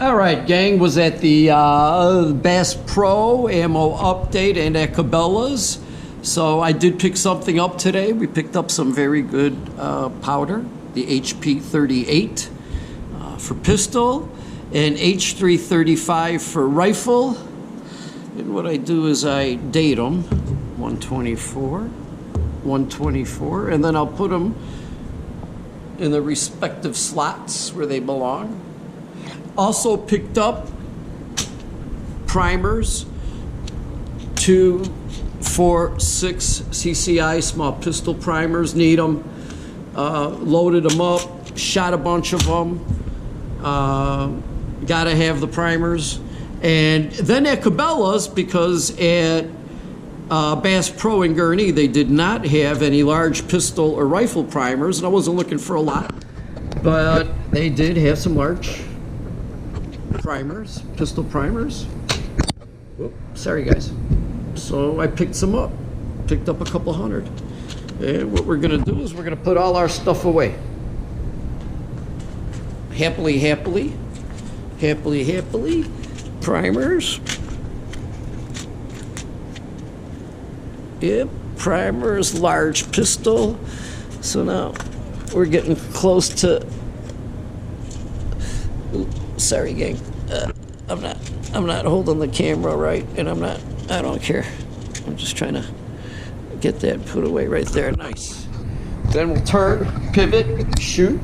All right, gang, was at the Bass Pro ammo update and at Cabela's. So I did pick something up today. We picked up some very good powder, the HP 38 for pistol and H335 for rifle. And what I do is I date them, 124, 124, and then I'll put them in the respective slots where they belong. Also picked up primers, 2, 4, 6 CCI small pistol primers, need them. Loaded them up, shot a bunch of them. Gotta have the primers. And then at Cabela's, because at Bass Pro in Gurnee, they did not have any large pistol or rifle primers, and I wasn't looking for a lot, but they did have some large primers, pistol primers. Whoop, sorry guys. So I picked some up, picked up a couple hundred. And what we're gonna do is we're gonna put all our stuff away. Happily, happily, happily, happily. Primers. Yep, primers, large pistol. So now we're getting close to. Sorry, gang. I'm not holding the camera right, and I don't care. I'm just trying to get that put away right there. Nice. Then we'll turn, pivot, shoot.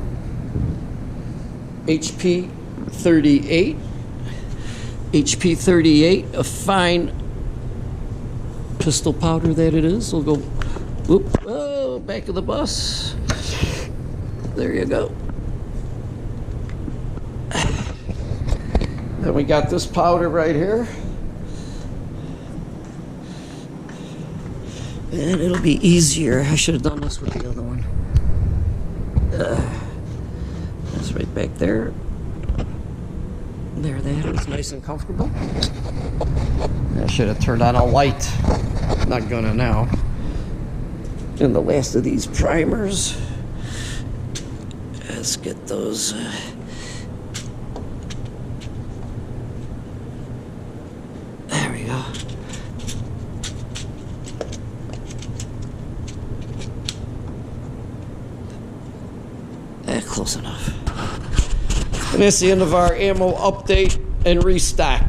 HP 38. HP 38, a fine pistol powder that it is. We'll go, whoop, oh, back of the bus. There you go. Then we got this powder right here. And it'll be easier. I should have done this with the other one. That's right back there. There that is, nice and comfortable. I should have turned on a light. Not gonna now. And the last of these primers. Let's get those. There we go. Close enough. And that's the end of our ammo update and restock.